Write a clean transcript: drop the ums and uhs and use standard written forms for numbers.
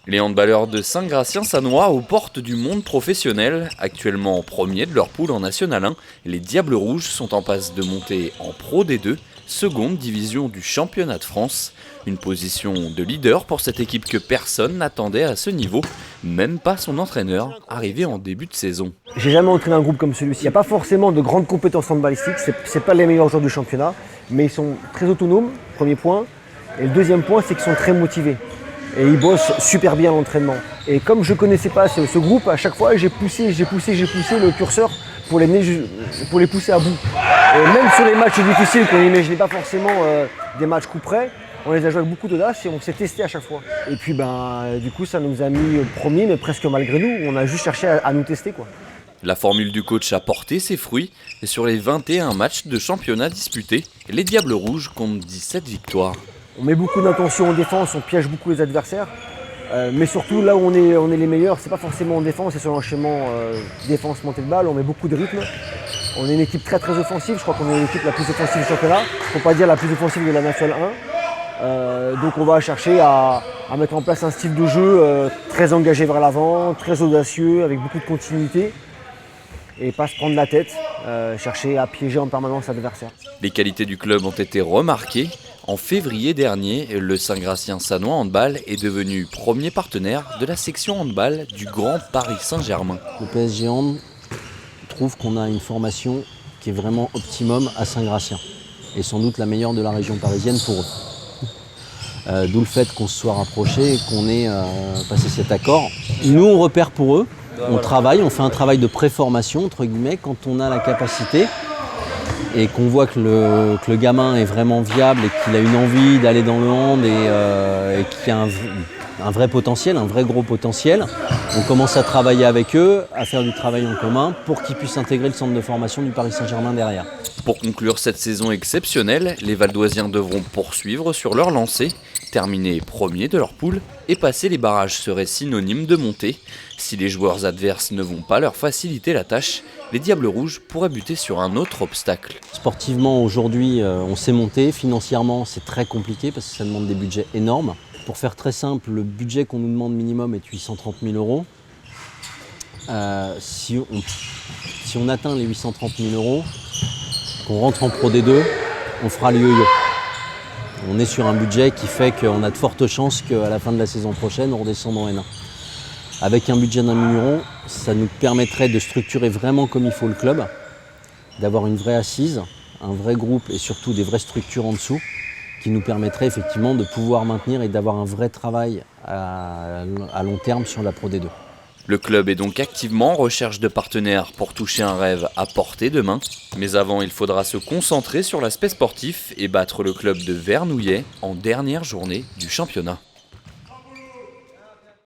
Les handballeurs de Saint-Gratien-Sannois aux portes du monde professionnel, actuellement premier de leur poule en National 1, les Diables Rouges sont en passe de monter en Pro D2, seconde division du championnat de France. Une position de leader pour cette équipe que personne n'attendait à ce niveau, même pas son entraîneur, arrivé en début de saison. J'ai jamais entraîné un groupe comme celui-ci. Il n'y a pas forcément de grandes compétences handballistiques, c'est pas les meilleurs joueurs du championnat, mais ils sont très autonomes, premier point. Et le deuxième point, c'est qu'ils sont très motivés. Et ils bossent super bien à l'entraînement. Et comme je ne connaissais pas ce groupe, à chaque fois, j'ai poussé le curseur pour les pousser à bout. Et même sur les matchs difficiles qu'on n'imaginait pas forcément des matchs coup près, on les a joués avec beaucoup d'audace et on s'est testé à chaque fois. Et puis du coup, ça nous a mis premier, mais presque malgré nous. On a juste cherché à nous tester, quoi. La formule du coach a porté ses fruits et sur les 21 matchs de championnat disputés, les Diables Rouges comptent 17 victoires. On met beaucoup d'intention en défense, on piège beaucoup les adversaires. Mais surtout, là où on est les meilleurs, c'est pas forcément en défense, c'est sur l'enchaînement défense, montée de balle. On met beaucoup de rythme. On est une équipe très très offensive. Je crois qu'on est l'équipe la plus offensive du championnat. Faut pas dire la plus offensive de la National 1. Donc on va chercher à mettre en place un style de jeu très engagé vers l'avant, très audacieux, avec beaucoup de continuité. Et pas se prendre la tête, chercher à piéger en permanence l'adversaire. Les qualités du club ont été remarquées. En février dernier, le Saint-Gratien-Sannois Handball est devenu premier partenaire de la section handball du Grand Paris Saint-Germain. Le PSG Hand trouve qu'on a une formation qui est vraiment optimum à Saint-Gratien et sans doute la meilleure de la région parisienne pour eux. D'où le fait qu'on se soit rapproché et qu'on ait passé cet accord. Nous, on repère pour eux, on travaille, on fait un travail de préformation, entre guillemets, quand on a la capacité et qu'on voit que le gamin est vraiment viable et qu'il a une envie d'aller dans le hand et qu'il y a un vrai potentiel, un vrai gros potentiel. On commence à travailler avec eux, à faire du travail en commun pour qu'ils puissent intégrer le centre de formation du Paris Saint-Germain derrière. Pour conclure cette saison exceptionnelle, les Valdoisiens devront poursuivre sur leur lancée, terminer premier de leur poule et passer les barrages serait synonyme de montée. Si les joueurs adverses ne vont pas leur faciliter la tâche, les Diables Rouges pourraient buter sur un autre obstacle. Sportivement, aujourd'hui, on s'est monté. Financièrement, c'est très compliqué parce que ça demande des budgets énormes. Pour faire très simple, le budget qu'on nous demande minimum est 830 000 €. Si on atteint les 830 000 €, qu'on rentre en Pro D2, on fera le yo-yo. On est sur un budget qui fait qu'on a de fortes chances qu'à la fin de la saison prochaine, on redescende en N1. Avec un budget d'1 million, ça nous permettrait de structurer vraiment comme il faut le club, d'avoir une vraie assise, un vrai groupe et surtout des vraies structures en dessous qui nous permettraient effectivement de pouvoir maintenir et d'avoir un vrai travail à long terme sur la Pro D2. Le club est donc activement en recherche de partenaires pour toucher un rêve à portée de main. Mais avant, il faudra se concentrer sur l'aspect sportif et battre le club de Vernouillet en dernière journée du championnat.